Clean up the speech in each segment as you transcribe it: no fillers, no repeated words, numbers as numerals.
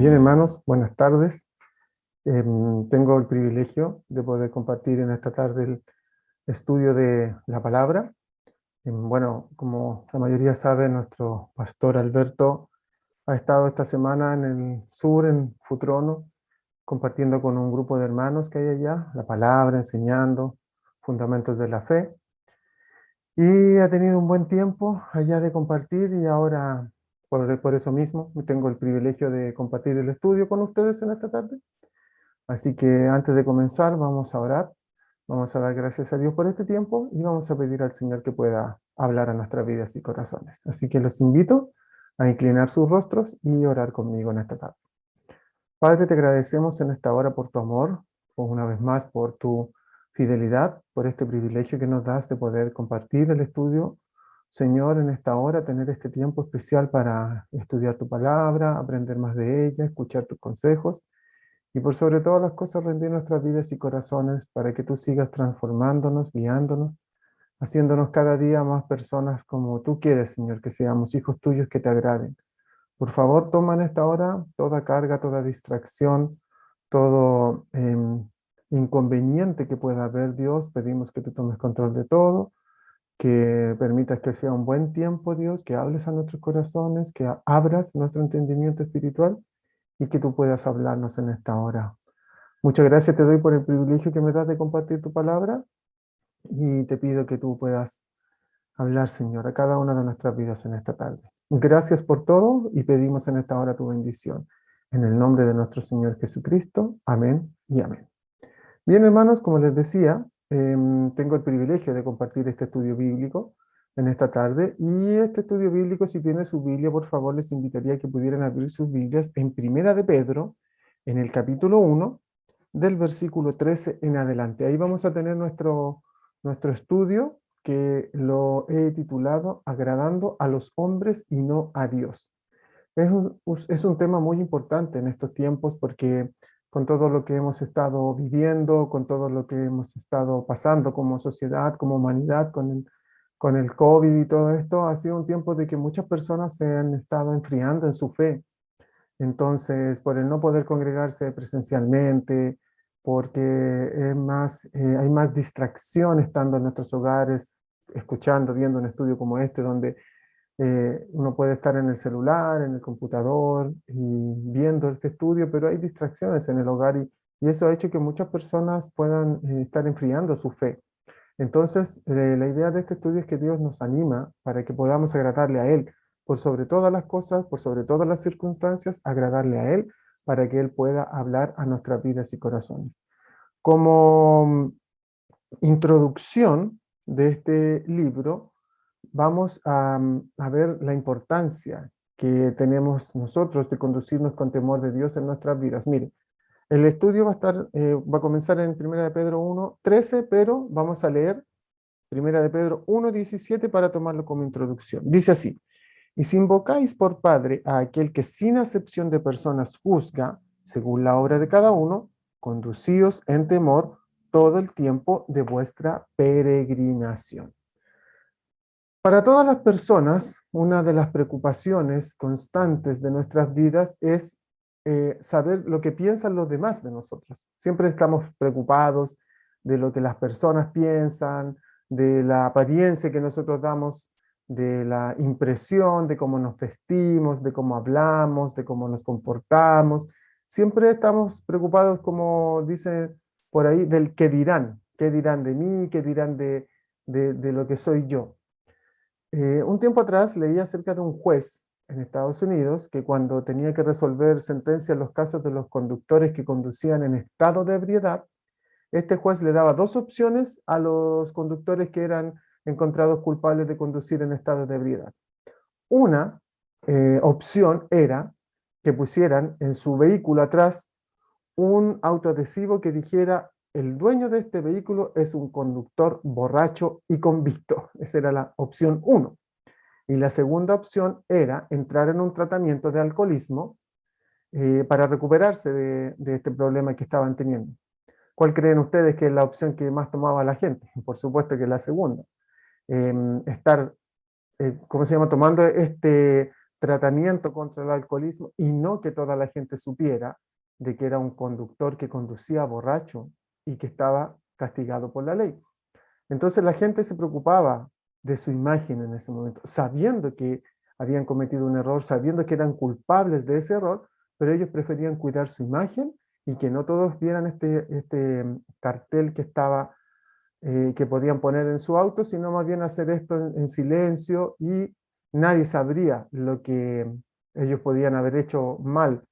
Bien, hermanos, buenas tardes. Tengo el privilegio de poder compartir en esta tarde el estudio de la palabra. Bueno, como la mayoría sabe, nuestro pastor Alberto ha estado esta semana en el sur, en Futrono, compartiendo con un grupo de hermanos que hay allá la palabra, enseñando fundamentos de la fe. Y ha tenido un buen tiempo allá de compartir y ahora, por eso mismo, tengo el privilegio de compartir el estudio con ustedes en esta tarde. Así que antes de comenzar, vamos a orar, vamos a dar gracias a Dios por este tiempo y vamos a pedir al Señor que pueda hablar a nuestras vidas y corazones. Así que los invito a inclinar sus rostros y orar conmigo en esta tarde. Padre, te agradecemos en esta hora por tu amor, una vez más por tu fidelidad, por este privilegio que nos das de poder compartir el estudio. Señor, en esta hora tener este tiempo especial para estudiar tu palabra, aprender más de ella, escuchar tus consejos y por sobre todas las cosas rendir nuestras vidas y corazones para que tú sigas transformándonos, guiándonos, haciéndonos cada día más personas como tú quieres, Señor, que seamos hijos tuyos que te agraden. Por favor, toma en esta hora toda carga, toda distracción, todo inconveniente que pueda haber, Dios. Pedimos que tú tomes control de todo, que permitas que sea un buen tiempo, Dios, que hables a nuestros corazones, que abras nuestro entendimiento espiritual y que tú puedas hablarnos en esta hora. Muchas gracias te doy por el privilegio que me das de compartir tu palabra y te pido que tú puedas hablar, Señor, a cada una de nuestras vidas en esta tarde. Gracias por todo y pedimos en esta hora tu bendición. En el nombre de nuestro Señor Jesucristo. Amén y amén. Bien, hermanos, como les decía, tengo el privilegio de compartir este estudio bíblico en esta tarde y este estudio bíblico, si tiene su Biblia, por favor, les invitaría a que pudieran abrir sus Biblias en Primera de Pedro, en el capítulo 1, del versículo 13 en adelante. Ahí vamos a tener nuestro estudio que lo he titulado Agradando a los hombres y no a Dios. Es un tema muy importante en estos tiempos porque con todo lo que hemos estado viviendo, con todo lo que hemos estado pasando como sociedad, como humanidad, con el COVID y todo esto, ha sido un tiempo de que muchas personas se han estado enfriando en su fe. Entonces, por el no poder congregarse presencialmente, porque hay más distracción estando en nuestros hogares, escuchando, viendo un estudio como este, donde uno puede estar en el celular, en el computador, y viendo este estudio, pero hay distracciones en el hogar y eso ha hecho que muchas personas puedan estar enfriando su fe. Entonces, la idea de este estudio es que Dios nos anima para que podamos agradarle a Él, por sobre todas las cosas, por sobre todas las circunstancias, agradarle a Él, para que Él pueda hablar a nuestras vidas y corazones. Como introducción de este libro, vamos a ver la importancia que tenemos nosotros de conducirnos con temor de Dios en nuestras vidas. Mire, el estudio va a comenzar en 1 de Pedro 1:13, pero vamos a leer 1 de Pedro 1:17 para tomarlo como introducción. Dice así: y si invocáis por Padre a aquel que sin acepción de personas juzga, según la obra de cada uno, conducíos en temor todo el tiempo de vuestra peregrinación. Para todas las personas, una de las preocupaciones constantes de nuestras vidas es saber lo que piensan los demás de nosotros. Siempre estamos preocupados de lo que las personas piensan, de la apariencia que nosotros damos, de la impresión, de cómo nos vestimos, de cómo hablamos, de cómo nos comportamos. Siempre estamos preocupados, como dice por ahí, del qué dirán de mí, qué dirán de lo que soy yo. Un tiempo atrás leí acerca de un juez en Estados Unidos que cuando tenía que resolver sentencias en los casos de los conductores que conducían en estado de ebriedad, este juez le daba dos opciones a los conductores que eran encontrados culpables de conducir en estado de ebriedad. Una opción era que pusieran en su vehículo atrás un autoadhesivo que dijera: el dueño de este vehículo es un conductor borracho y convicto. Esa era la opción 1. Y la segunda opción era entrar en un tratamiento de alcoholismo para recuperarse de este problema que estaban teniendo. ¿Cuál creen ustedes que es la opción que más tomaba la gente? Por supuesto que la segunda. Estar, ¿cómo se llama? Tomando este tratamiento contra el alcoholismo y no que toda la gente supiera de que era un conductor que conducía borracho y que estaba castigado por la ley. Entonces la gente se preocupaba de su imagen en ese momento, sabiendo que habían cometido un error, sabiendo que eran culpables de ese error, pero ellos preferían cuidar su imagen y que no todos vieran este cartel que estaba, que podían poner en su auto, sino más bien hacer esto en silencio y nadie sabría lo que ellos podían haber hecho mal.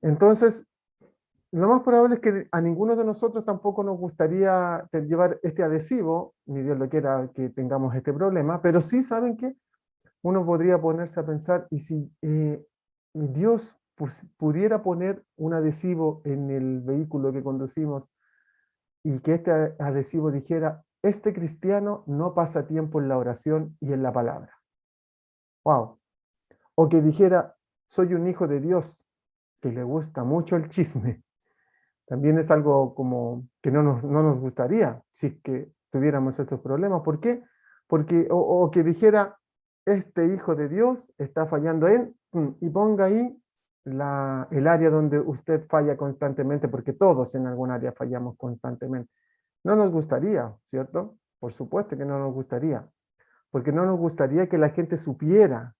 Entonces, lo más probable es que a ninguno de nosotros tampoco nos gustaría llevar este adhesivo, ni Dios lo quiera que tengamos este problema, pero sí saben que uno podría ponerse a pensar, y si Dios pudiera poner un adhesivo en el vehículo que conducimos y que este adhesivo dijera, este cristiano no pasa tiempo en la oración y en la palabra. ¡Wow! O que dijera, soy un hijo de Dios que le gusta mucho el chisme. También es algo como que no nos gustaría si es que tuviéramos estos problemas. ¿Por qué? Porque, o que dijera, este hijo de Dios está fallando en, y ponga ahí el área donde usted falla constantemente, porque todos en algún área fallamos constantemente. No nos gustaría, ¿cierto? Por supuesto que no nos gustaría, porque no nos gustaría que la gente supiera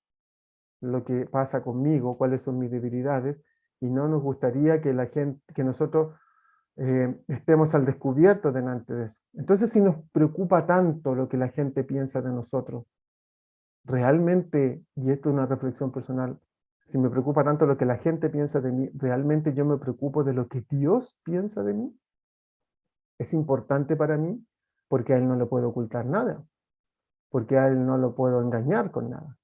lo que pasa conmigo, cuáles son mis debilidades, y no nos gustaría que la gente, que nosotros estemos al descubierto delante de eso. Entonces, si nos preocupa tanto lo que la gente piensa de nosotros, realmente, y esto es una reflexión personal, si me preocupa tanto lo que la gente piensa de mí, ¿realmente yo me preocupo de lo que Dios piensa de mí? ¿Es importante para mí? Porque a Él no le puedo ocultar nada, porque a Él no lo puedo engañar con nada.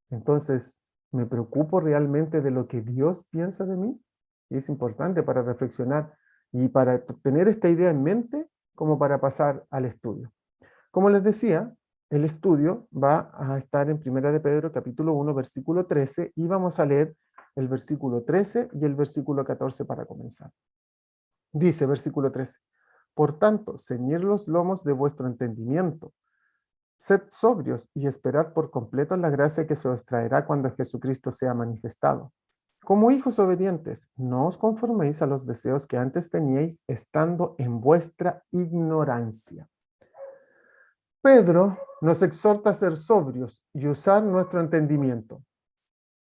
Entonces, ¿me preocupo realmente de lo que Dios piensa de mí? Y es importante para reflexionar y para tener esta idea en mente como para pasar al estudio. Como les decía, el estudio va a estar en Primera de Pedro, capítulo 1, versículo 13, y vamos a leer el versículo 13 y el versículo 14 para comenzar. Dice, versículo 13, por tanto, ceñid los lomos de vuestro entendimiento. Sed sobrios y esperad por completo la gracia que se os traerá cuando Jesucristo sea manifestado. Como hijos obedientes, no os conforméis a los deseos que antes teníais estando en vuestra ignorancia. Pedro nos exhorta a ser sobrios y usar nuestro entendimiento.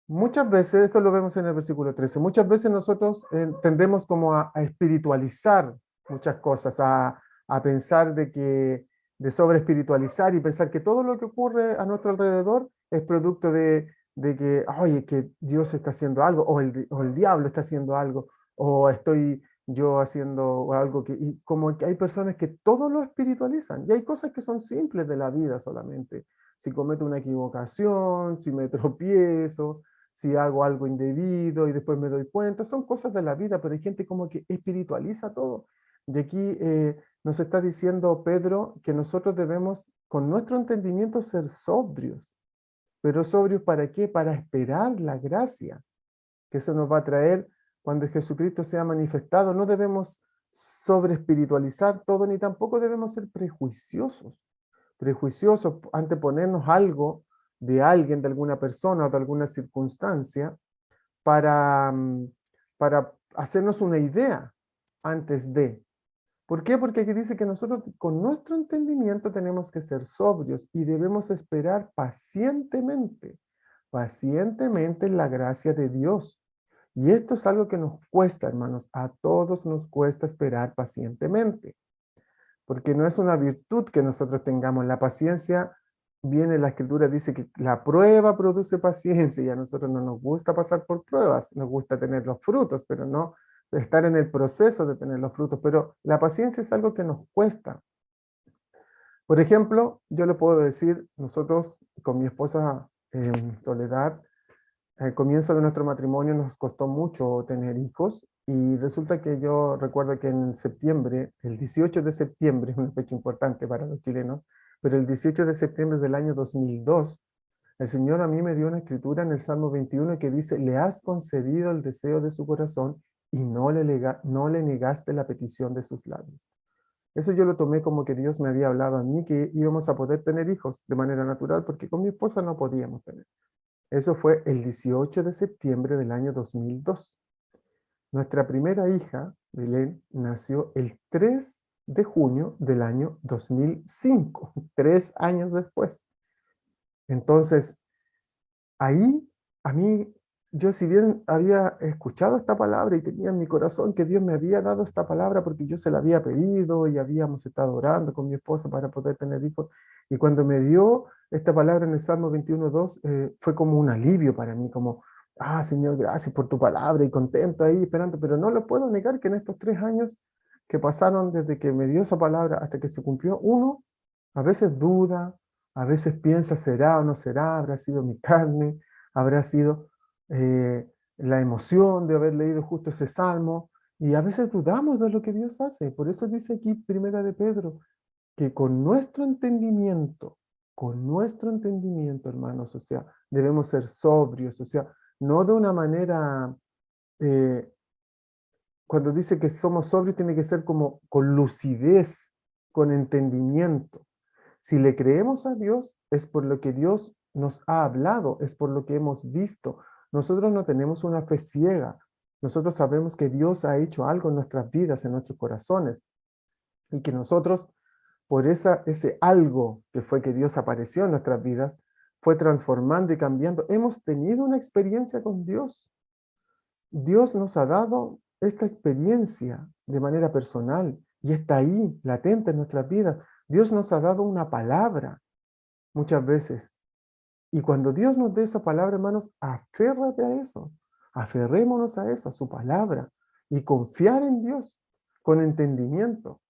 Muchas veces, esto lo vemos en el versículo 13, muchas veces nosotros tendemos como a espiritualizar muchas cosas, a pensar de sobre espiritualizar y pensar que todo lo que ocurre a nuestro alrededor es producto de que, oye, que Dios está haciendo algo, o el diablo está haciendo algo, o estoy yo haciendo algo que, y como que hay personas que todo lo espiritualizan, y hay cosas que son simples de la vida solamente. Si cometo una equivocación, si me tropiezo, si hago algo indebido y después me doy cuenta, son cosas de la vida, pero hay gente como que espiritualiza todo. Y aquí nos está diciendo Pedro que nosotros debemos, con nuestro entendimiento, ser sobrios. ¿Pero sobrios para qué? Para esperar la gracia que eso nos va a traer cuando Jesucristo sea manifestado. No debemos sobre espiritualizar todo, ni tampoco debemos ser prejuiciosos, anteponernos algo de alguien, de alguna persona o de alguna circunstancia para, para hacernos una idea antes de. ¿Por qué? Porque aquí dice que nosotros con nuestro entendimiento tenemos que ser sobrios y debemos esperar pacientemente en la gracia de Dios. Y esto es algo que nos cuesta, hermanos, a todos nos cuesta esperar pacientemente porque no es una virtud que nosotros tengamos. La paciencia viene, la escritura dice que la prueba produce paciencia y a nosotros no nos gusta pasar por pruebas, nos gusta tener los frutos, pero no estar en el proceso de tener los frutos. Pero la paciencia es algo que nos cuesta. Por ejemplo, yo le puedo decir, nosotros con mi esposa Soledad, al comienzo de nuestro matrimonio nos costó mucho tener hijos y resulta que yo recuerdo que en septiembre, el 18 de septiembre, es una fecha importante para los chilenos, pero el 18 de septiembre del año 2002, el Señor a mí me dio una escritura en el Salmo 21 que dice, le has concedido el deseo de su corazón y no le negaste la petición de sus labios. Eso yo lo tomé como que Dios me había hablado a mí que íbamos a poder tener hijos de manera natural porque con mi esposa no podíamos tener. Eso fue el 18 de septiembre del año 2002. Nuestra primera hija, Belén, nació el 3 de junio del año 2005, 3 años después. Entonces, ahí, a mí, yo si bien había escuchado esta palabra y tenía en mi corazón que Dios me había dado esta palabra porque yo se la había pedido y habíamos estado orando con mi esposa para poder tener hijos, y cuando me dio esta palabra en el Salmo 21:2, fue como un alivio para mí, como, ah, Señor, gracias por tu palabra y contento ahí, esperando, pero no lo puedo negar que en estos 3 años que pasaron desde que me dio esa palabra hasta que se cumplió, uno a veces duda, a veces piensa, ¿será o no será? ¿Habrá sido mi carne? ¿Habrá sido la emoción de haber leído justo ese salmo? Y a veces dudamos de lo que Dios hace. Por eso dice aquí Primera de Pedro, que con nuestro entendimiento, hermanos, o sea, debemos ser sobrios, o sea, no de una manera, eh, cuando dice que somos sobrios, tiene que ser como con lucidez, con entendimiento. Si le creemos a Dios, es por lo que Dios nos ha hablado, es por lo que hemos visto. Nosotros no tenemos una fe ciega. Nosotros sabemos que Dios ha hecho algo en nuestras vidas, en nuestros corazones, y que nosotros, por ese algo que fue que Dios apareció en nuestras vidas, fue transformando y cambiando. Hemos tenido una experiencia con Dios. Dios nos ha dado esta experiencia de manera personal y está ahí, latente en nuestras vidas. Dios nos ha dado una palabra muchas veces. Y cuando Dios nos dé esa palabra, hermanos, aférrate a eso. Aferrémonos a eso, a su palabra. Y confiar en Dios con entendimiento.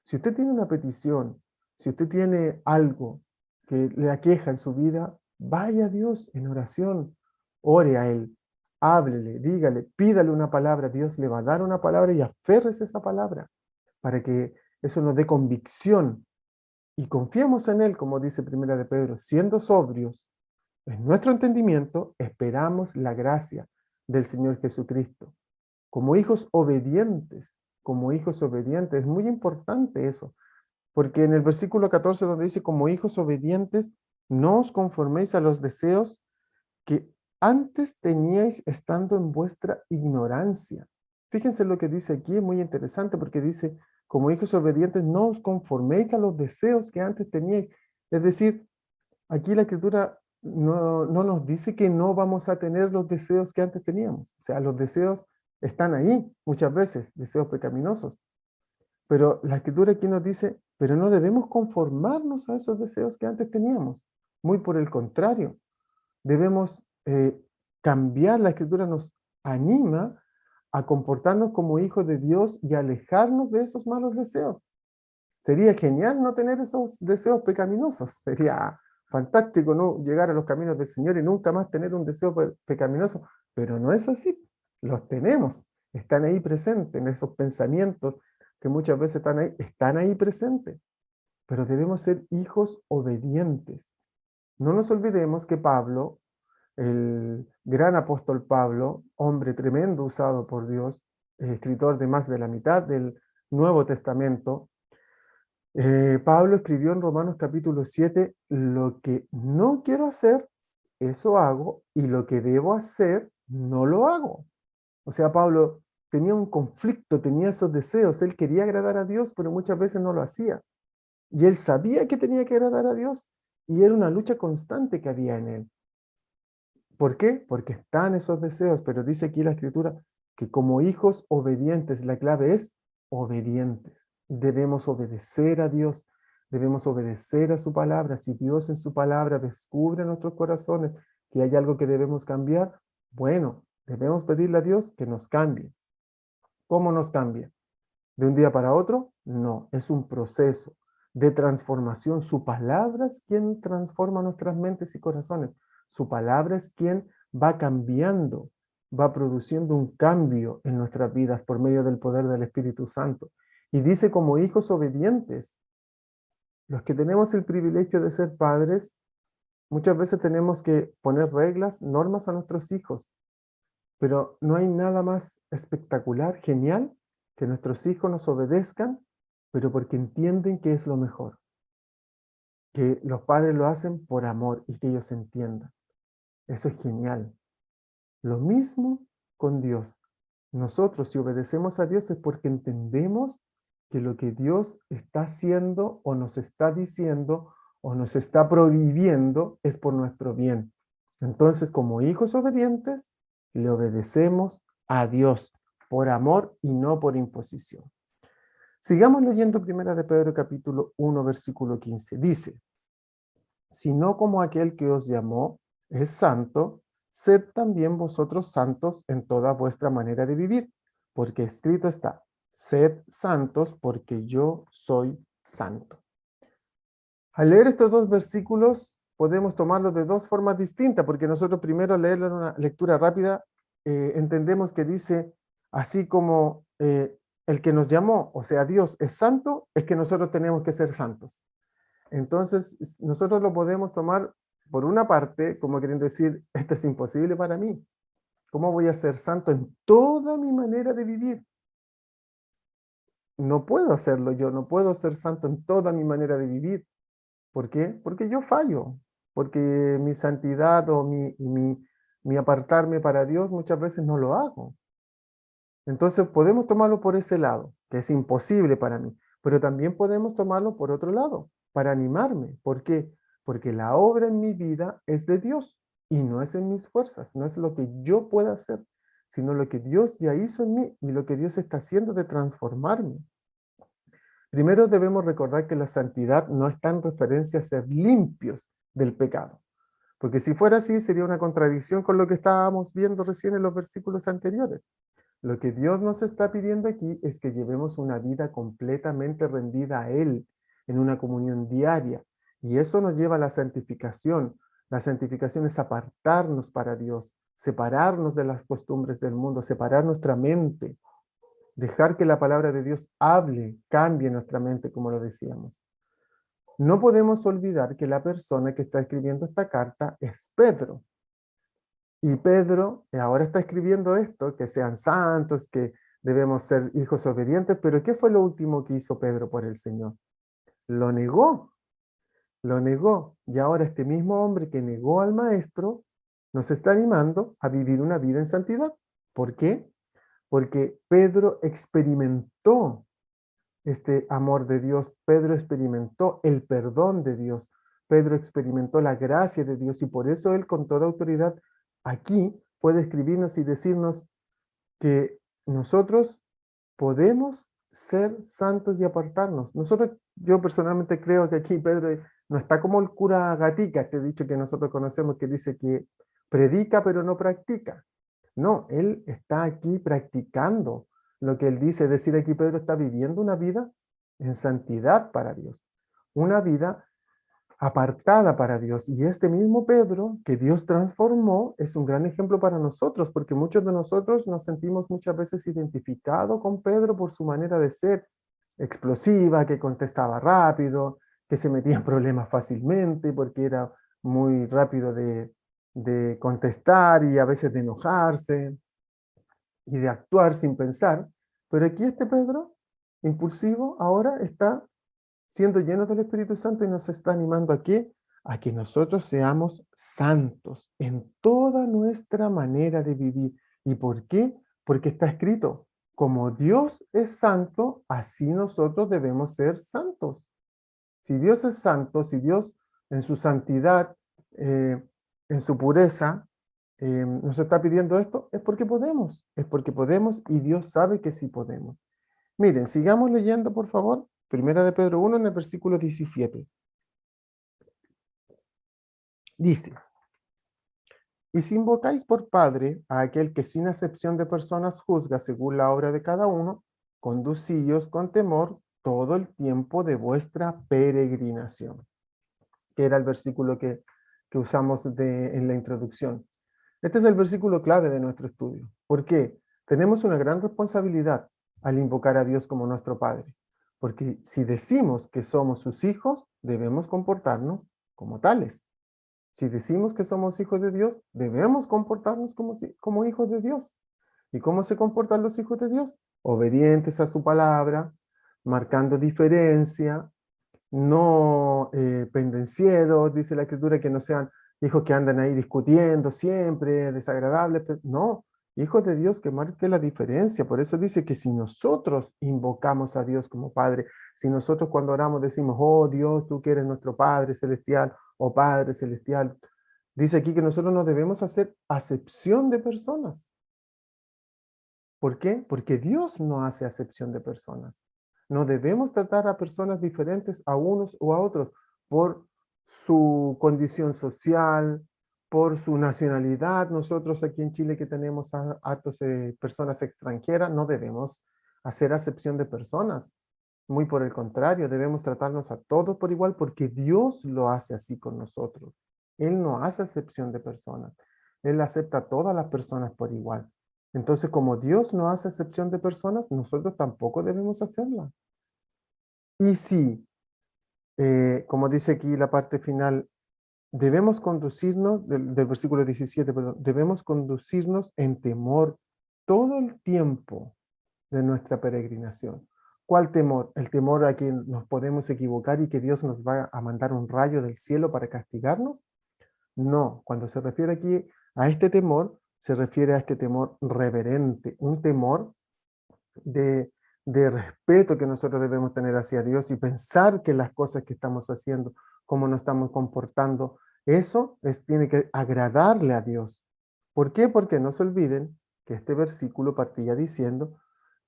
Si usted tiene una petición, si usted tiene algo que le aqueja en su vida, vaya a Dios en oración. Ore a Él. Háblele, dígale, pídale una palabra. Dios le va a dar una palabra y aférrese a esa palabra para que eso nos dé convicción y confiemos en Él, como dice Primera de Pedro, siendo sobrios en nuestro entendimiento, esperamos la gracia del Señor Jesucristo. Como hijos obedientes, como hijos obedientes, es muy importante eso, porque en el versículo 14 donde dice, como hijos obedientes, no os conforméis a los deseos que antes teníais estando en vuestra ignorancia. Fíjense lo que dice aquí, es muy interesante porque dice, como hijos obedientes, no os conforméis a los deseos que antes teníais. Es decir, aquí la escritura no nos dice que no vamos a tener los deseos que antes teníamos. O sea, los deseos están ahí muchas veces, deseos pecaminosos. Pero la escritura aquí nos dice, pero no debemos conformarnos a esos deseos que antes teníamos. Muy por el contrario, debemos cambiar. La escritura nos anima a comportarnos como hijos de Dios y alejarnos de esos malos deseos. Sería genial no tener esos deseos pecaminosos. Sería fantástico no llegar a los caminos del Señor y nunca más tener un deseo pecaminoso. Pero no es así. Los tenemos. Están ahí presentes en esos pensamientos que muchas veces están ahí presentes. Pero debemos ser hijos obedientes. No nos olvidemos que Pablo, el gran apóstol Pablo, hombre tremendo usado por Dios, escritor de más de la mitad del Nuevo Testamento, Pablo escribió en Romanos capítulo 7, lo que no quiero hacer, eso hago, y lo que debo hacer, no lo hago. O sea, Pablo tenía un conflicto, tenía esos deseos, él quería agradar a Dios, pero muchas veces no lo hacía. Y él sabía que tenía que agradar a Dios, y era una lucha constante que había en él. ¿Por qué? Porque están esos deseos, pero dice aquí la escritura que como hijos obedientes, la clave es obedientes. Debemos obedecer a Dios, debemos obedecer a su palabra. Si Dios en su palabra descubre en nuestros corazones que hay algo que debemos cambiar, bueno, debemos pedirle a Dios que nos cambie. ¿Cómo nos cambia? ¿De un día para otro? No, es un proceso de transformación. Su palabra es quien transforma nuestras mentes y corazones. Su palabra es quien va cambiando, va produciendo un cambio en nuestras vidas por medio del poder del Espíritu Santo. Y dice como hijos obedientes, los que tenemos el privilegio de ser padres, muchas veces tenemos que poner reglas, normas a nuestros hijos, pero no hay nada más espectacular, genial, que nuestros hijos nos obedezcan, pero porque entienden que es lo mejor, que los padres lo hacen por amor y que ellos entiendan. Eso es genial. Lo mismo con Dios. Nosotros, si obedecemos a Dios, es porque entendemos que lo que Dios está haciendo o nos está diciendo o nos está prohibiendo es por nuestro bien. Entonces, como hijos obedientes, le obedecemos a Dios por amor y no por imposición. Sigamos leyendo 1 de Pedro capítulo 1, versículo 15. Dice, sino como aquel que os llamó es santo, sed también vosotros santos en toda vuestra manera de vivir, porque escrito está, sed santos porque yo soy santo. Al leer estos dos versículos podemos tomarlos de dos formas distintas, porque nosotros primero al leerlo en una lectura rápida entendemos que dice, así como el que nos llamó, o sea, Dios es santo, es que nosotros tenemos que ser santos. Entonces, nosotros lo podemos tomar por una parte, como queriendo decir, esto es imposible para mí. ¿Cómo voy a ser santo en toda mi manera de vivir? No puedo hacerlo yo, no puedo ser santo en toda mi manera de vivir. ¿Por qué? Porque yo fallo, porque mi santidad o mi apartarme para Dios muchas veces no lo hago. Entonces podemos tomarlo por ese lado, que es imposible para mí, pero también podemos tomarlo por otro lado, para animarme. ¿Por qué? Porque la obra en mi vida es de Dios y no es en mis fuerzas, no es lo que yo pueda hacer, sino lo que Dios ya hizo en mí y lo que Dios está haciendo de transformarme. Primero debemos recordar que la santidad no está en referencia a ser limpios del pecado, porque si fuera así sería una contradicción con lo que estábamos viendo recién en los versículos anteriores. Lo que Dios nos está pidiendo aquí es que llevemos una vida completamente rendida a Él, en una comunión diaria. Y eso nos lleva a la santificación. La santificación es apartarnos para Dios, separarnos de las costumbres del mundo, separar nuestra mente, dejar que la palabra de Dios hable, cambie nuestra mente, como lo decíamos. No podemos olvidar que la persona que está escribiendo esta carta es Pedro. Y Pedro ahora está escribiendo esto, que sean santos, que debemos ser hijos obedientes, pero ¿qué fue lo último que hizo Pedro por el Señor? Lo negó, lo negó. Y ahora este mismo hombre que negó al maestro nos está animando a vivir una vida en santidad. ¿Por qué? Porque Pedro experimentó este amor de Dios, Pedro experimentó el perdón de Dios, Pedro experimentó la gracia de Dios y por eso él con toda autoridad aquí puede escribirnos y decirnos que nosotros podemos ser santos y apartarnos. Yo personalmente creo que aquí Pedro no está como el cura Gatica, este dicho que nosotros conocemos que dice que predica pero no practica. No, él está aquí practicando lo que él dice, es decir, aquí Pedro está viviendo una vida en santidad para Dios, una vida apartada para Dios. Y este mismo Pedro que Dios transformó es un gran ejemplo para nosotros, porque muchos de nosotros nos sentimos muchas veces identificados con Pedro por su manera de ser explosiva, que contestaba rápido, que se metía en problemas fácilmente, porque era muy rápido de contestar y a veces de enojarse y de actuar sin pensar. Pero aquí este Pedro, impulsivo, ahora está siendo llenos del Espíritu Santo y nos está animando aquí a que nosotros seamos santos en toda nuestra manera de vivir. ¿Y por qué? Porque está escrito, como Dios es santo, así nosotros debemos ser santos. Si Dios es santo, si Dios en su santidad, en su pureza, nos está pidiendo esto, es porque podemos y Dios sabe que sí podemos. Miren, sigamos leyendo, por favor. Primera de Pedro 1 en el versículo 17. Dice, y si invocáis por Padre a aquel que sin acepción de personas juzga según la obra de cada uno, conducíos con temor todo el tiempo de vuestra peregrinación. Que era el versículo que usamos en la introducción. Este es el versículo clave de nuestro estudio. ¿Por qué? Tenemos una gran responsabilidad al invocar a Dios como nuestro Padre. Porque si decimos que somos sus hijos, debemos comportarnos como tales. Si decimos que somos hijos de Dios, debemos comportarnos como hijos de Dios. ¿Y cómo se comportan los hijos de Dios? Obedientes a su palabra, marcando diferencia, no pendencieros, dice la Escritura, que no sean hijos que andan ahí discutiendo siempre, desagradables. No, hijos de Dios que marque la diferencia. Por eso dice que si nosotros invocamos a Dios como Padre, si nosotros cuando oramos decimos, oh Dios, tú que eres nuestro Padre Celestial, o Padre Celestial, dice aquí que nosotros no debemos hacer acepción de personas. ¿Por qué? Porque Dios no hace acepción de personas. No debemos tratar a personas diferentes a unos o a otros por su condición social, por su nacionalidad. Nosotros aquí en Chile que tenemos actos de personas extranjeras, no debemos hacer acepción de personas. Muy por el contrario, debemos tratarnos a todos por igual porque Dios lo hace así con nosotros. Él no hace acepción de personas. Él acepta a todas las personas por igual. Entonces, como Dios no hace acepción de personas, nosotros tampoco debemos hacerla. Y si, como dice aquí la parte final, debemos conducirnos, del versículo 17, perdón, debemos conducirnos en temor todo el tiempo de nuestra peregrinación. ¿Cuál temor? El temor a que nos podemos equivocar y que Dios nos va a mandar un rayo del cielo para castigarnos. No, cuando se refiere aquí a este temor, se refiere a este temor reverente, un temor de, de respeto que nosotros debemos tener hacia Dios y pensar que las cosas que estamos haciendo, cómo nos estamos comportando, eso tiene que agradarle a Dios. ¿Por qué? Porque no se olviden que este versículo partía diciendo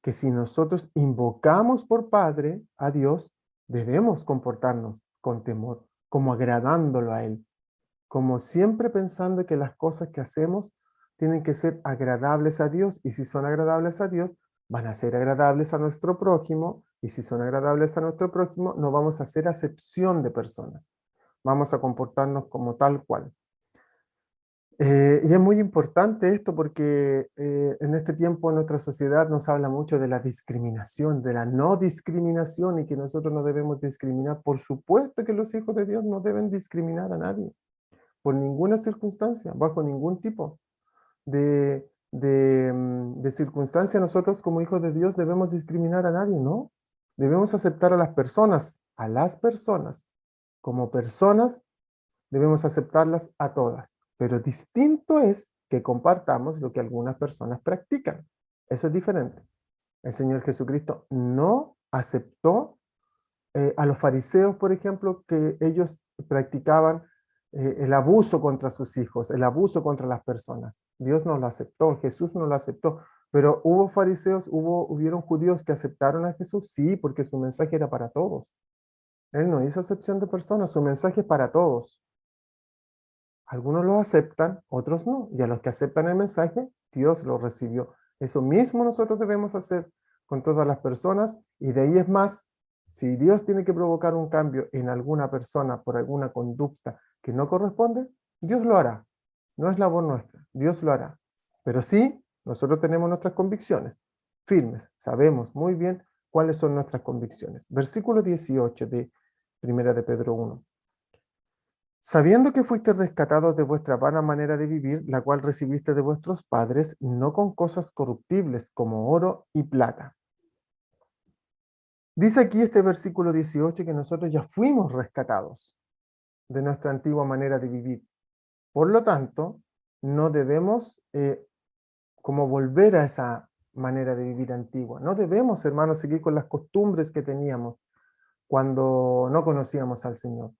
que si nosotros invocamos por Padre a Dios, debemos comportarnos con temor, como agradándolo a Él, como siempre pensando que las cosas que hacemos tienen que ser agradables a Dios, y si son agradables a Dios, van a ser agradables a nuestro prójimo, y si son agradables a nuestro prójimo, no vamos a hacer acepción de personas, vamos a comportarnos como tal cual. Y es muy importante esto porque en este tiempo nuestra sociedad nos habla mucho de la discriminación, de la no discriminación y que nosotros no debemos discriminar. Por supuesto que los hijos de Dios no deben discriminar a nadie por ninguna circunstancia, bajo ningún tipo de circunstancia. Nosotros como hijos de Dios debemos discriminar a nadie, ¿no? Debemos aceptar a las personas, como personas, debemos aceptarlas a todas. Pero distinto es que compartamos lo que algunas personas practican. Eso es diferente. El Señor Jesucristo no aceptó a los fariseos, por ejemplo, que ellos practicaban el abuso contra sus hijos, el abuso contra las personas. Dios no lo aceptó, Jesús no lo aceptó, pero hubo fariseos, hubieron judíos que aceptaron a Jesús, sí, porque su mensaje era para todos. Él no hizo acepción de personas, su mensaje es para todos. Algunos lo aceptan, otros no, y a los que aceptan el mensaje, Dios lo recibió. Eso mismo nosotros debemos hacer con todas las personas, y de ahí es más, si Dios tiene que provocar un cambio en alguna persona por alguna conducta que no corresponde, Dios lo hará. No es labor nuestra, Dios lo hará. Pero sí, nosotros tenemos nuestras convicciones firmes, sabemos muy bien cuáles son nuestras convicciones. Versículo 18 de Primera de Pedro 1. Sabiendo que fuiste rescatados de vuestra vana manera de vivir, la cual recibiste de vuestros padres, no con cosas corruptibles como oro y plata. Dice aquí este versículo 18 que nosotros ya fuimos rescatados de nuestra antigua manera de vivir. Por lo tanto, no debemos como volver a esa manera de vivir antigua. No debemos, hermanos, seguir con las costumbres que teníamos cuando no conocíamos al Señor.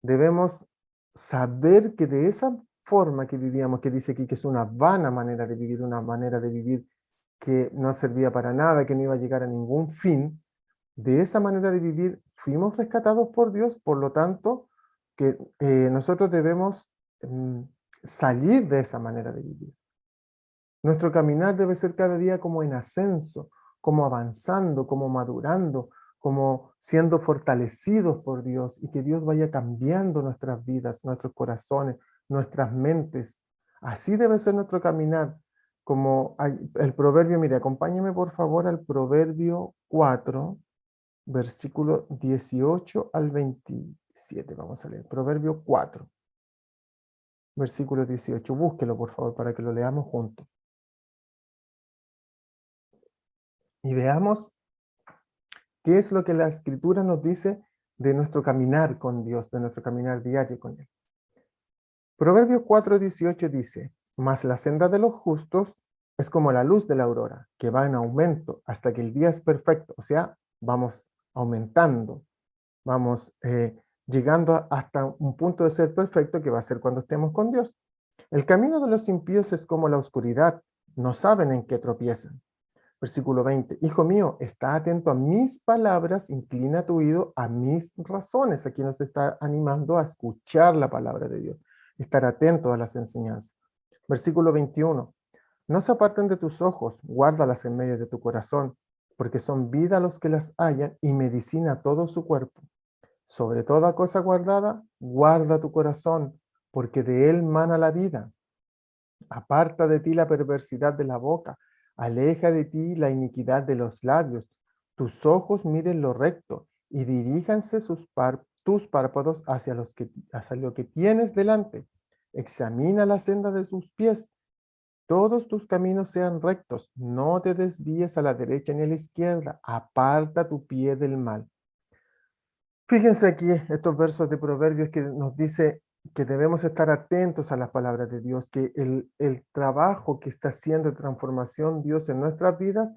Debemos saber que de esa forma que vivíamos, que dice aquí que es una vana manera de vivir, una manera de vivir que no servía para nada, que no iba a llegar a ningún fin, de esa manera de vivir fuimos rescatados por Dios, por lo tanto, que nosotros debemos salir de esa manera de vivir. Nuestro caminar debe ser cada día como en ascenso, como avanzando, como madurando, como siendo fortalecidos por Dios y que Dios vaya cambiando nuestras vidas, nuestros corazones, nuestras mentes. Así debe ser nuestro caminar. Como el proverbio, mire, acompáñeme por favor al proverbio 4, versículo 18 al 27. Vamos a leer. Proverbio 4, versículo 18. Búsquelo por favor para que lo leamos juntos. Y veamos qué es lo que la Escritura nos dice de nuestro caminar con Dios, de nuestro caminar diario con Él. Proverbios 4:18 dice, mas la senda de los justos es como la luz de la aurora, que va en aumento hasta que el día es perfecto. O sea, vamos aumentando, vamos llegando hasta un punto de ser perfecto que va a ser cuando estemos con Dios. El camino de los impíos es como la oscuridad, no saben en qué tropiezan. Versículo 20, hijo mío, está atento a mis palabras, inclina tu oído a mis razones. Aquí nos está animando a escuchar la palabra de Dios, estar atento a las enseñanzas. Versículo 21, no se aparten de tus ojos, guárdalas en medio de tu corazón, porque son vida los que las hallan y medicina a todo su cuerpo. Sobre toda cosa guardada, guarda tu corazón, porque de él mana la vida. Aparta de ti la perversidad de la boca, aleja de ti la iniquidad de los labios. Tus ojos miren lo recto y diríjanse tus párpados hacia lo que tienes delante. Examina la senda de sus pies. Todos tus caminos sean rectos. No te desvíes a la derecha ni a la izquierda. Aparta tu pie del mal. Fíjense aquí estos versos de Proverbios que nos dice que debemos estar atentos a las palabras de Dios, que el trabajo que está haciendo de transformación Dios en nuestras vidas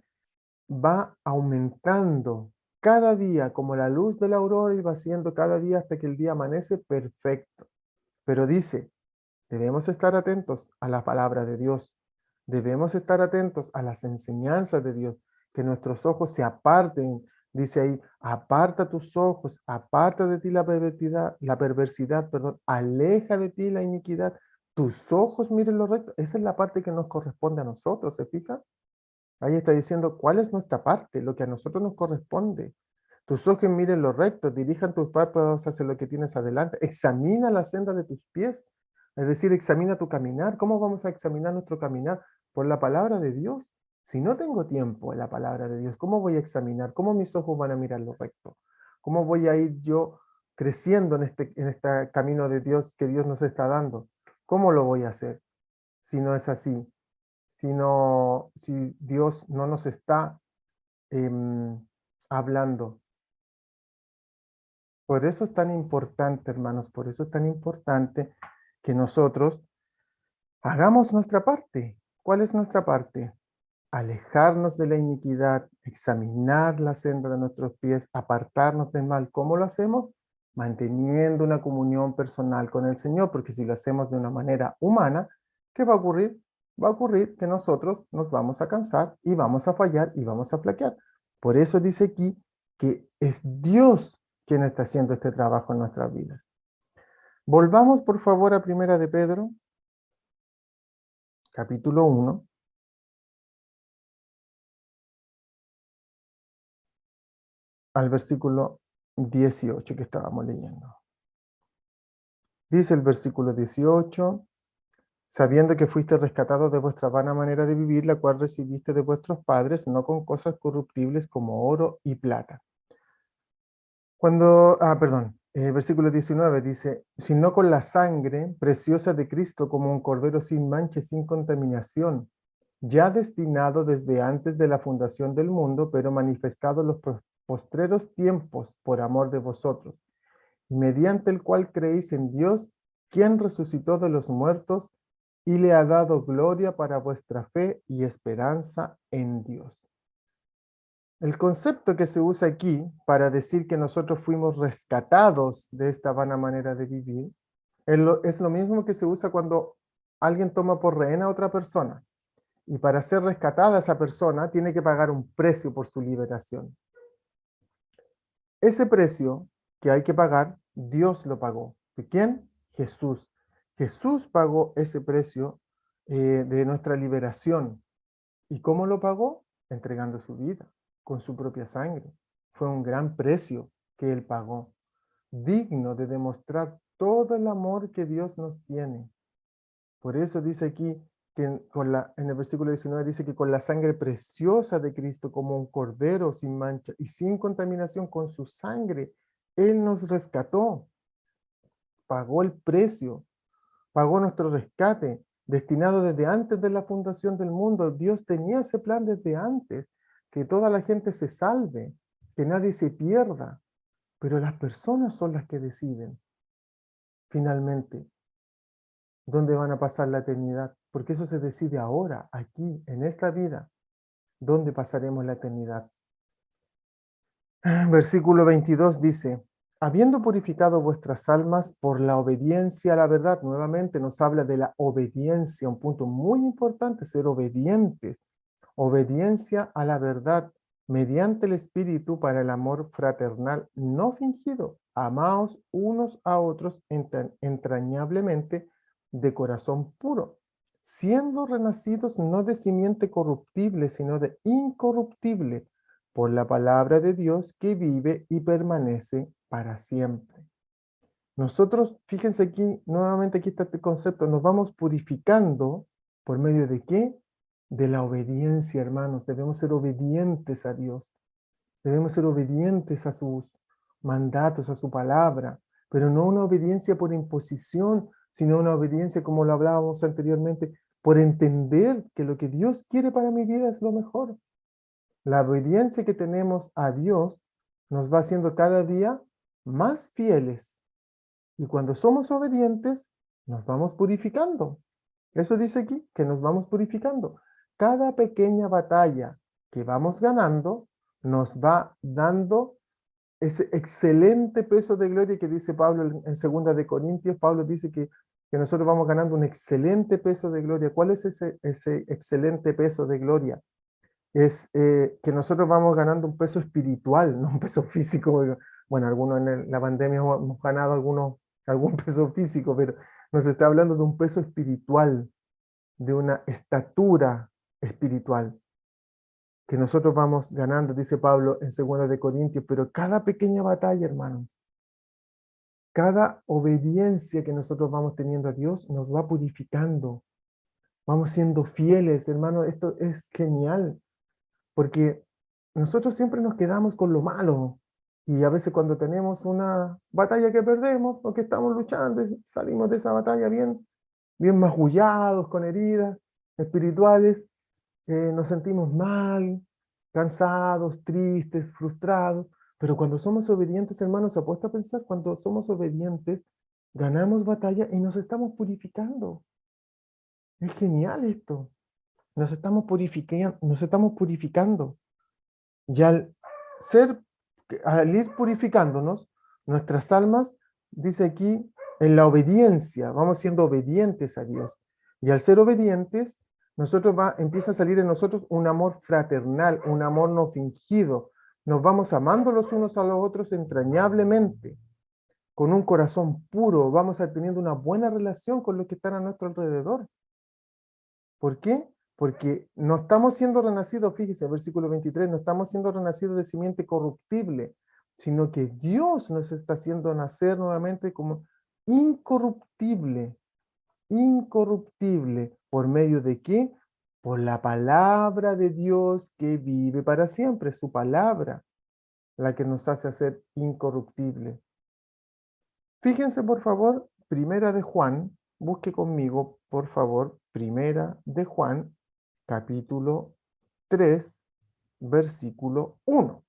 va aumentando cada día, como la luz de la aurora, y va siendo cada día hasta que el día amanece perfecto. Pero dice, debemos estar atentos a la palabra de Dios, debemos estar atentos a las enseñanzas de Dios, que nuestros ojos se aparten. Dice ahí, aparta tus ojos, aparta de ti la perversidad, perdón, aleja de ti la iniquidad, tus ojos miren lo recto. Esa es la parte que nos corresponde a nosotros, ¿se fija? Ahí está diciendo cuál es nuestra parte, lo que a nosotros nos corresponde. Tus ojos miren lo recto, dirijan tus párpados hacia lo que tienes adelante. Examina la senda de tus pies, es decir, examina tu caminar. ¿Cómo vamos a examinar nuestro caminar? Por la palabra de Dios. Si no tengo tiempo en la palabra de Dios, ¿cómo voy a examinar? ¿Cómo mis ojos van a mirar lo recto? ¿Cómo voy a ir yo creciendo en este camino de Dios que Dios nos está dando? ¿Cómo lo voy a hacer si no es así? Si Dios no nos está hablando. Por eso es tan importante, hermanos, por eso es tan importante que nosotros hagamos nuestra parte. ¿Cuál es nuestra parte? Alejarnos de la iniquidad, examinar la senda de nuestros pies, apartarnos del mal. ¿Cómo lo hacemos? Manteniendo una comunión personal con el Señor, porque si lo hacemos de una manera humana, ¿qué va a ocurrir? Va a ocurrir que nosotros nos vamos a cansar y vamos a fallar y vamos a flaquear. Por eso dice aquí que es Dios quien está haciendo este trabajo en nuestras vidas. Volvamos por favor a Primera de Pedro, capítulo 1, al versículo 18 que estábamos leyendo. Dice el versículo 18, sabiendo que fuiste rescatados de vuestra vana manera de vivir, la cual recibiste de vuestros padres, no con cosas corruptibles como oro y plata. Versículo 19 dice, sino con la sangre preciosa de Cristo como un cordero sin mancha y sin contaminación, ya destinado desde antes de la fundación del mundo, pero manifestado en los postreros tiempos por amor de vosotros, mediante el cual creéis en Dios, quien resucitó de los muertos y le ha dado gloria para vuestra fe y esperanza en Dios. El concepto que se usa aquí para decir que nosotros fuimos rescatados de esta vana manera de vivir es lo mismo que se usa cuando alguien toma por rehén a otra persona y para ser rescatada esa persona tiene que pagar un precio por su liberación. Ese precio que hay que pagar, Dios lo pagó. ¿De quién? Jesús. Jesús pagó ese precio de nuestra liberación. ¿Y cómo lo pagó? Entregando su vida, con su propia sangre. Fue un gran precio que Él pagó, digno de demostrar todo el amor que Dios nos tiene. Por eso dice aquí que en el versículo 19 dice que con la sangre preciosa de Cristo, como un cordero sin mancha y sin contaminación, con su sangre, Él nos rescató, pagó el precio, pagó nuestro rescate, destinado desde antes de la fundación del mundo. Dios tenía ese plan desde antes, que toda la gente se salve, que nadie se pierda, pero las personas son las que deciden, finalmente, dónde van a pasar la eternidad, porque eso se decide ahora, aquí, en esta vida, dónde pasaremos la eternidad. Versículo 22 dice, habiendo purificado vuestras almas por la obediencia a la verdad, nuevamente nos habla de la obediencia, un punto muy importante, ser obedientes, obediencia a la verdad, mediante el Espíritu para el amor fraternal no fingido. Amaos unos a otros entrañablemente de corazón puro, siendo renacidos no de simiente corruptible, sino de incorruptible, por la palabra de Dios que vive y permanece para siempre. Nosotros, fíjense aquí, nuevamente aquí está este concepto, nos vamos purificando por medio de ¿qué? De la obediencia, hermanos. Debemos ser obedientes a Dios. Debemos ser obedientes a sus mandatos, a su palabra, pero no una obediencia por imposición, sino una obediencia, como lo hablábamos anteriormente, por entender que lo que Dios quiere para mi vida es lo mejor. La obediencia que tenemos a Dios nos va haciendo cada día más fieles. Y cuando somos obedientes, nos vamos purificando. Eso dice aquí, que nos vamos purificando. Cada pequeña batalla que vamos ganando nos va dando ese excelente peso de gloria que dice Pablo en segunda de Corintios. Pablo dice que nosotros vamos ganando un excelente peso de gloria. ¿Cuál es ese excelente peso de gloria? Es que nosotros vamos ganando un peso espiritual, no un peso físico. Bueno, algunos en la pandemia hemos ganado algún peso físico, pero nos está hablando de un peso espiritual, de una estatura espiritual que nosotros vamos ganando, dice Pablo en 2 de Corintios, pero cada pequeña batalla, hermanos, cada obediencia que nosotros vamos teniendo a Dios nos va purificando, vamos siendo fieles, hermano, esto es genial, porque nosotros siempre nos quedamos con lo malo, y a veces cuando tenemos una batalla que perdemos o que estamos luchando y salimos de esa batalla bien magullados, con heridas espirituales, nos sentimos mal, cansados, tristes, frustrados, pero cuando somos obedientes, hermanos, se ha puesto a pensar, cuando somos obedientes, ganamos batalla y nos estamos purificando. Es genial esto. Nos estamos purificando. Y al ir purificándonos, nuestras almas, dice aquí, en la obediencia, vamos siendo obedientes a Dios. Y al ser obedientes, empieza a salir en nosotros un amor fraternal, un amor no fingido. Nos vamos amando los unos a los otros entrañablemente, con un corazón puro, vamos a teniendo una buena relación con los que están a nuestro alrededor. ¿Por qué? Porque no estamos siendo renacidos, fíjese, versículo 23, no estamos siendo renacidos de simiente corruptible, sino que Dios nos está haciendo nacer nuevamente como incorruptible, incorruptible. ¿Por medio de qué? Por la palabra de Dios que vive para siempre, su palabra, la que nos hace hacer incorruptible. Fíjense, por favor, Primera de Juan, busque conmigo, por favor, Primera de Juan, capítulo 3, versículo 1.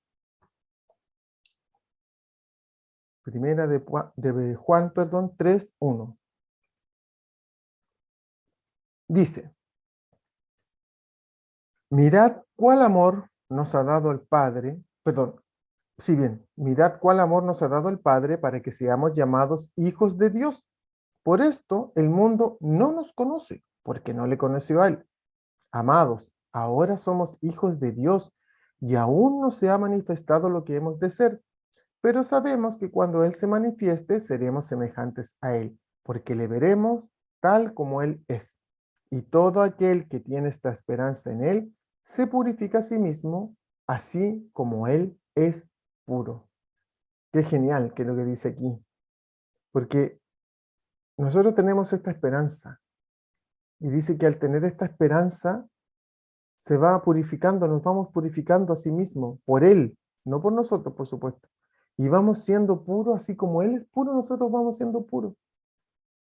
Primera de Juan, perdón, 3, 1. Dice, mirad cuál amor nos ha dado el Padre, perdón, si bien, mirad cuál amor nos ha dado el Padre para que seamos llamados hijos de Dios. Por esto el mundo no nos conoce, porque no le conoció a él. Amados, ahora somos hijos de Dios y aún no se ha manifestado lo que hemos de ser, pero sabemos que cuando Él se manifieste seremos semejantes a Él, porque le veremos tal como Él es. Y todo aquel que tiene esta esperanza en Él se purifica a sí mismo, así como Él es puro. Qué genial que es lo que dice aquí, porque nosotros tenemos esta esperanza, y dice que al tener esta esperanza, se va purificando, nos vamos purificando a sí mismo, por Él, no por nosotros, por supuesto. Y vamos siendo puros, así como Él es puro, nosotros vamos siendo puros.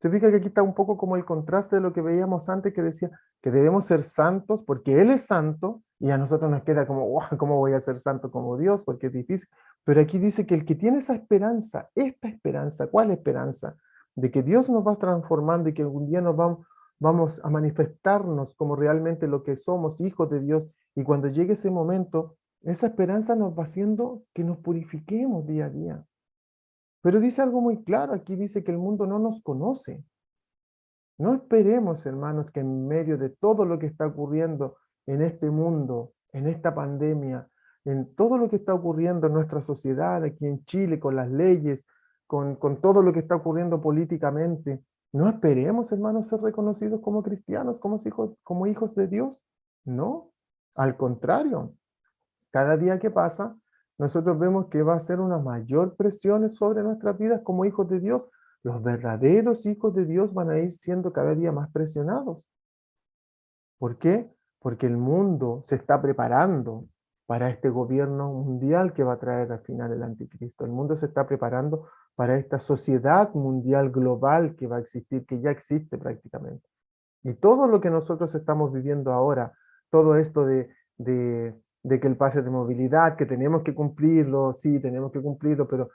Se fija que aquí está un poco como el contraste de lo que veíamos antes, que decía que debemos ser santos porque Él es santo, y a nosotros nos queda como, wow, ¿cómo voy a ser santo como Dios? Porque es difícil. Pero aquí dice que el que tiene esa esperanza, esta esperanza, ¿cuál esperanza? de que Dios nos va transformando y que algún día vamos a manifestarnos como realmente lo que somos, hijos de Dios. Y cuando llegue ese momento, esa esperanza nos va haciendo que nos purifiquemos día a día. Pero dice algo muy claro, aquí dice que el mundo no nos conoce. No esperemos, hermanos, que en medio de todo lo que está ocurriendo en este mundo, en esta pandemia, en todo lo que está ocurriendo en nuestra sociedad, aquí en Chile, con las leyes, con todo lo que está ocurriendo políticamente, no esperemos, hermanos, ser reconocidos como cristianos, como hijos de Dios. No, al contrario, cada día que pasa, nosotros vemos que va a ser una mayor presión sobre nuestras vidas como hijos de Dios. Los verdaderos hijos de Dios van a ir siendo cada día más presionados. ¿Por qué? Porque el mundo se está preparando para este gobierno mundial que va a traer al final el anticristo. El mundo se está preparando para esta sociedad mundial global que va a existir, que ya existe prácticamente. Y todo lo que nosotros estamos viviendo ahora, todo esto de que el pase de movilidad, que tenemos que cumplirlo, sí, tenemos que cumplirlo, pero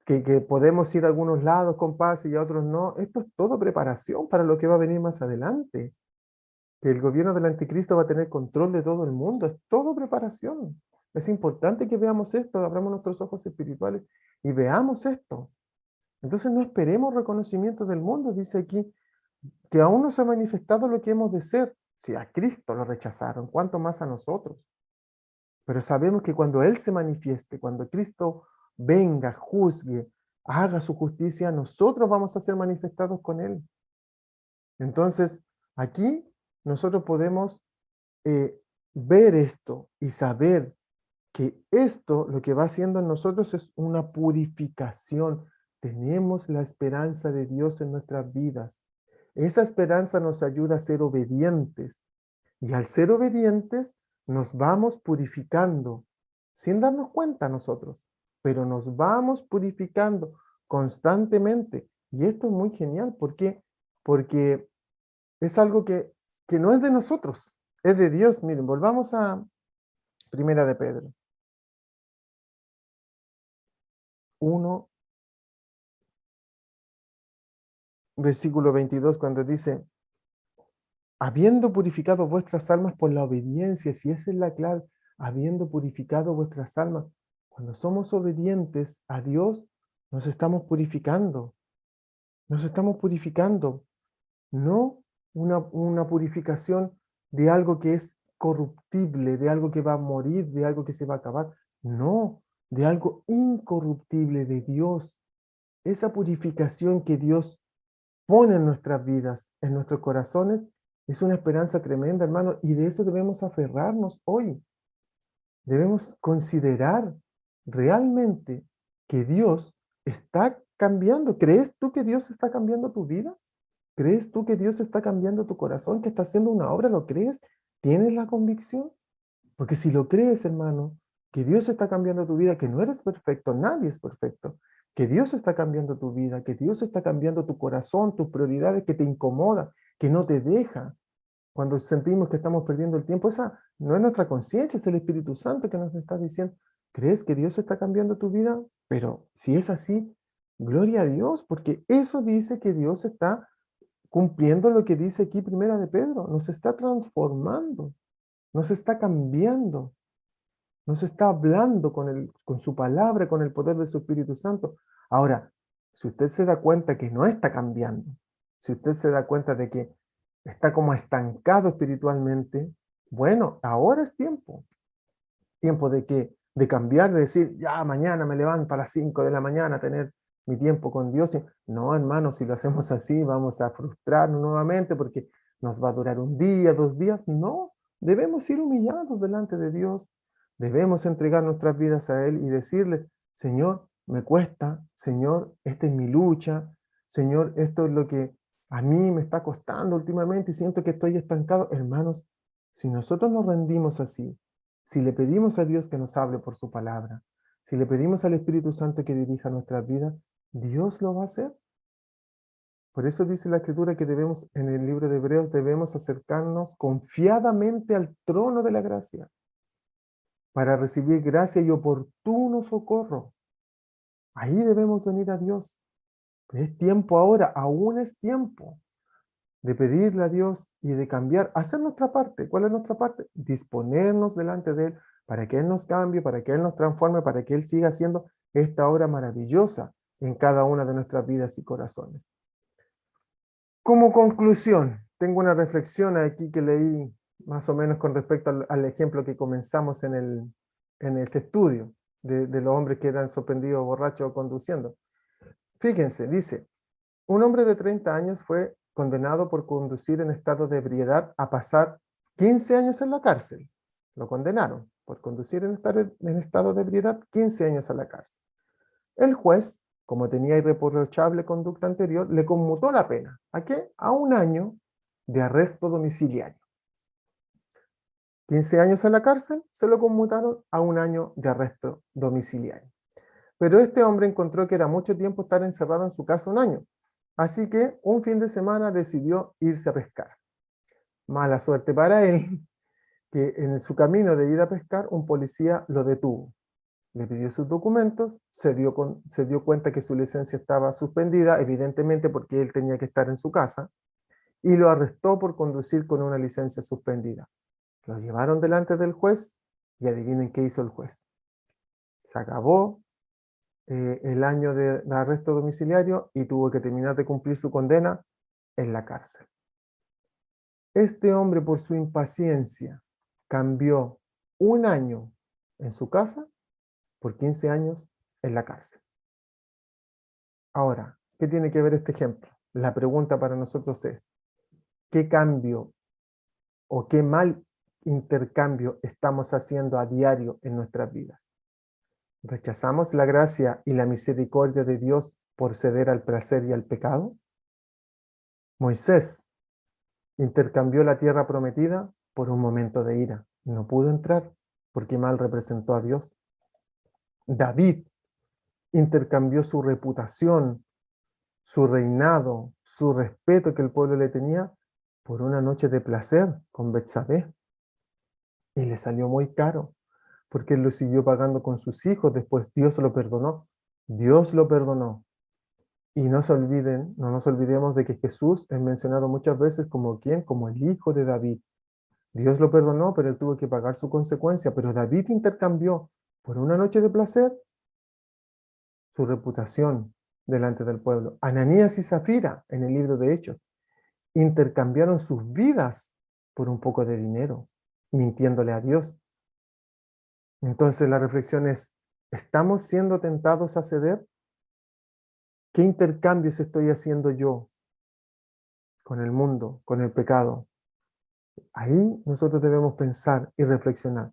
que podemos ir a algunos lados con pase y a otros no, esto es todo preparación para lo que va a venir más adelante. Que el gobierno del anticristo va a tener control de todo el mundo, es todo preparación. Es importante que veamos esto, abramos nuestros ojos espirituales y veamos esto. Entonces no esperemos reconocimiento del mundo, dice aquí, que aún no se ha manifestado lo que hemos de ser. Si a Cristo lo rechazaron, ¿cuánto más a nosotros? Pero sabemos que cuando Él se manifieste, cuando Cristo venga, juzgue, haga su justicia, nosotros vamos a ser manifestados con Él. Entonces, aquí nosotros podemos eh, ver esto y saber que esto lo que va haciendo en nosotros es una purificación. Tenemos la esperanza de Dios en nuestras vidas. Esa esperanza nos ayuda a ser obedientes y al ser obedientes nos vamos purificando sin darnos cuenta nosotros, pero nos vamos purificando constantemente. Y esto es muy genial, ¿por qué? Porque es algo que no es de nosotros, es de Dios. Miren, volvamos a Primera de Pedro 1, versículo 22, cuando dice, habiendo purificado vuestras almas por la obediencia, si esa es la clave, habiendo purificado vuestras almas, cuando somos obedientes a Dios, nos estamos purificando, nos estamos purificando, no una purificación de algo que es corruptible, de algo que va a morir, de algo que se va a acabar, no, de algo incorruptible de Dios, esa purificación que Dios pone en nuestras vidas, en nuestros corazones, es una esperanza tremenda, hermano, y de eso debemos aferrarnos hoy. Debemos considerar realmente que Dios está cambiando. ¿Crees tú que Dios está cambiando tu vida? ¿Crees tú que Dios está cambiando tu corazón, que está haciendo una obra? ¿Lo crees? ¿Tienes la convicción? Porque si lo crees, hermano, que Dios está cambiando tu vida, que no eres perfecto, nadie es perfecto, que Dios está cambiando tu vida, que Dios está cambiando tu corazón, tus prioridades, que te incomoda, que no te deja. Cuando sentimos que estamos perdiendo el tiempo, esa no es nuestra conciencia, es el Espíritu Santo que nos está diciendo, ¿crees que Dios está cambiando tu vida? Pero si es así, gloria a Dios, porque eso dice que Dios está cumpliendo lo que dice aquí Primera de Pedro, nos está transformando, nos está cambiando. Nos está hablando con su palabra, con el poder de su Espíritu Santo. Ahora, si usted se da cuenta que no está cambiando, si usted se da cuenta de que está como estancado espiritualmente, bueno, ahora es tiempo de cambiar, de decir, ya mañana me levanto a las 5 de la mañana a tener mi tiempo con Dios. No, hermano, si lo hacemos así, vamos a frustrarnos nuevamente porque nos va a durar un día, 2 días. No, debemos ir humillados delante de Dios. Debemos entregar nuestras vidas a Él y decirle, Señor, me cuesta, Señor, esta es mi lucha, Señor, esto es lo que a mí me está costando últimamente y siento que estoy estancado. Hermanos, si nosotros nos rendimos así, si le pedimos a Dios que nos hable por su palabra, si le pedimos al Espíritu Santo que dirija nuestras vidas, Dios lo va a hacer. Por eso dice la Escritura que debemos, en el libro de Hebreos, debemos acercarnos confiadamente al trono de la gracia para recibir gracia y oportuno socorro. Ahí debemos venir a Dios. Es tiempo ahora, aún es tiempo de pedirle a Dios y de cambiar, hacer nuestra parte. ¿Cuál es nuestra parte? Disponernos delante de Él para que Él nos cambie, para que Él nos transforme, para que Él siga haciendo esta obra maravillosa en cada una de nuestras vidas y corazones. Como conclusión, tengo una reflexión aquí que leí más o menos con respecto al ejemplo que comenzamos en este estudio de los hombres que eran sorprendidos borrachos conduciendo. Fíjense, dice, un hombre de 30 años fue condenado por conducir en estado de ebriedad a pasar 15 años en la cárcel. Lo condenaron por conducir en estado de ebriedad 15 años a la cárcel. El juez, como tenía irreprochable conducta anterior, le conmutó la pena. ¿A qué? A 1 año de arresto domiciliario. 15 años en la cárcel, se lo conmutaron a 1 año de arresto domiciliario. Pero este hombre encontró que era mucho tiempo estar encerrado en su casa 1 año. Así que un fin de semana decidió irse a pescar. Mala suerte para él, que en su camino de ir a pescar, un policía lo detuvo. Le pidió sus documentos, se dio cuenta que su licencia estaba suspendida, evidentemente porque él tenía que estar en su casa, y lo arrestó por conducir con una licencia suspendida. Lo llevaron delante del juez y adivinen qué hizo el juez. Se acabó el año de arresto domiciliario y tuvo que terminar de cumplir su condena en la cárcel. Este hombre, por su impaciencia, cambió 1 año en su casa por 15 años en la cárcel. Ahora, ¿qué tiene que ver este ejemplo? La pregunta para nosotros es, ¿qué cambio o qué mal intercambio estamos haciendo a diario en nuestras vidas? ¿Rechazamos la gracia y la misericordia de Dios por ceder al placer y al pecado? Moisés intercambió la tierra prometida por un momento de ira. No pudo entrar porque mal representó a Dios. David intercambió su reputación, su reinado, su respeto que el pueblo le tenía por una noche de placer con Betsabé. Y le salió muy caro, porque él lo siguió pagando con sus hijos. Después Dios lo perdonó. Dios lo perdonó. Y no se olviden, no nos olvidemos de que Jesús es mencionado muchas veces como ¿quién? Como el hijo de David. Dios lo perdonó, pero él tuvo que pagar su consecuencia. Pero David intercambió por una noche de placer su reputación delante del pueblo. Ananías y Zafira, en el libro de Hechos, intercambiaron sus vidas por un poco de dinero, mintiéndole a Dios. Entonces la reflexión es, ¿estamos siendo tentados a ceder? ¿Qué intercambios estoy haciendo yo con el mundo, con el pecado? Ahí nosotros debemos pensar y reflexionar.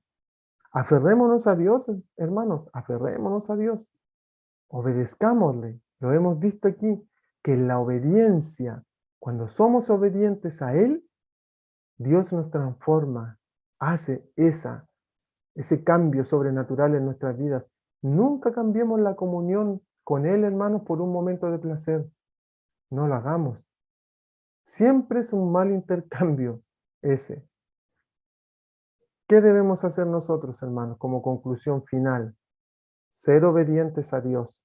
Aferrémonos a Dios, hermanos, aferrémonos a Dios. Obedezcámosle. Lo hemos visto aquí, que la obediencia, cuando somos obedientes a Él, Dios nos transforma, hace ese cambio sobrenatural en nuestras vidas. Nunca cambiemos la comunión con Él, hermanos, por un momento de placer. No lo hagamos. Siempre es un mal intercambio ese. ¿Qué debemos hacer nosotros, hermanos, como conclusión final? Ser obedientes a Dios.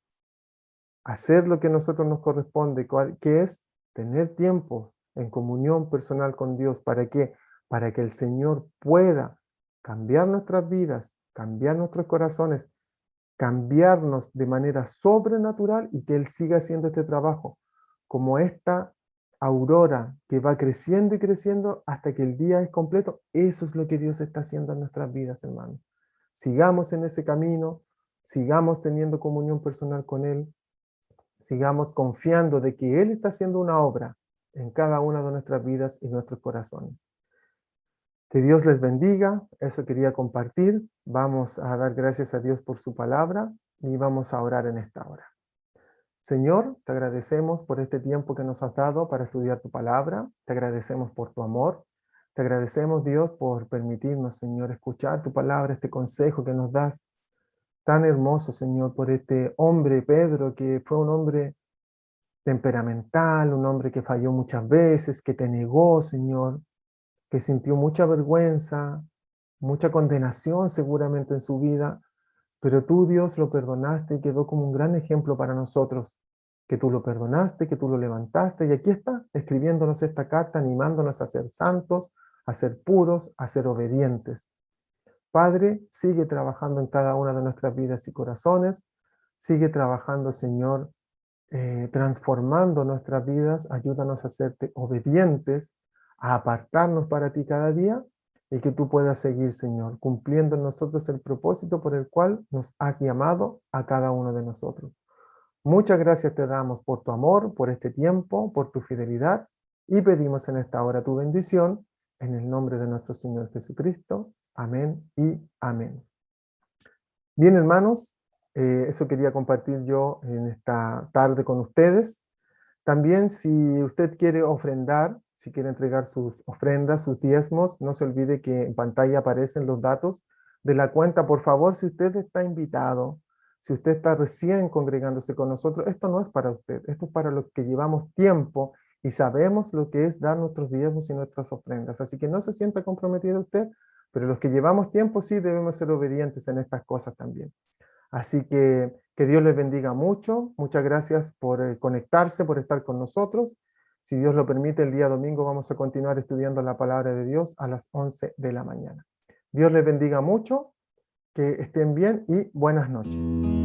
Hacer lo que a nosotros nos corresponde, que es tener tiempo en comunión personal con Dios. ¿Para qué? Para que el Señor pueda cambiar nuestras vidas, cambiar nuestros corazones, cambiarnos de manera sobrenatural y que Él siga haciendo este trabajo, como esta aurora que va creciendo y creciendo hasta que el día es completo. Eso es lo que Dios está haciendo en nuestras vidas, hermanos. Sigamos en ese camino, sigamos teniendo comunión personal con Él, sigamos confiando de que Él está haciendo una obra en cada una de nuestras vidas y nuestros corazones. Que Dios les bendiga, eso quería compartir. Vamos a dar gracias a Dios por su palabra y vamos a orar en esta hora. Señor, te agradecemos por este tiempo que nos has dado para estudiar tu palabra. Te agradecemos por tu amor. Te agradecemos, Dios, por permitirnos, Señor, escuchar tu palabra, este consejo que nos das. Tan hermoso, Señor, por este hombre, Pedro, que fue un hombre temperamental, un hombre que falló muchas veces, que te negó, Señor, que sintió mucha vergüenza, mucha condenación seguramente en su vida, pero tú, Dios, lo perdonaste y quedó como un gran ejemplo para nosotros, que tú lo perdonaste, que tú lo levantaste, y aquí está, escribiéndonos esta carta, animándonos a ser santos, a ser puros, a ser obedientes. Padre, sigue trabajando en cada una de nuestras vidas y corazones, sigue trabajando, Señor, transformando nuestras vidas, ayúdanos a serte obedientes, a apartarnos para ti cada día y que tú puedas seguir, Señor, cumpliendo en nosotros el propósito por el cual nos has llamado a cada uno de nosotros. Muchas gracias te damos por tu amor, por este tiempo, por tu fidelidad y pedimos en esta hora tu bendición en el nombre de nuestro Señor Jesucristo. Amén y amén. Bien, hermanos, eso quería compartir yo en esta tarde con ustedes. También si usted quiere ofrendar, si quiere entregar sus ofrendas, sus diezmos, no se olvide que en pantalla aparecen los datos de la cuenta. Por favor, si usted está invitado, si usted está recién congregándose con nosotros, esto no es para usted, esto es para los que llevamos tiempo y sabemos lo que es dar nuestros diezmos y nuestras ofrendas. Así que no se sienta comprometido usted, pero los que llevamos tiempo sí debemos ser obedientes en estas cosas también. Así que Dios les bendiga mucho. Muchas gracias por conectarse, por estar con nosotros. Si Dios lo permite, el día domingo vamos a continuar estudiando la palabra de Dios a las 11 de la mañana. Dios les bendiga mucho, que estén bien y buenas noches.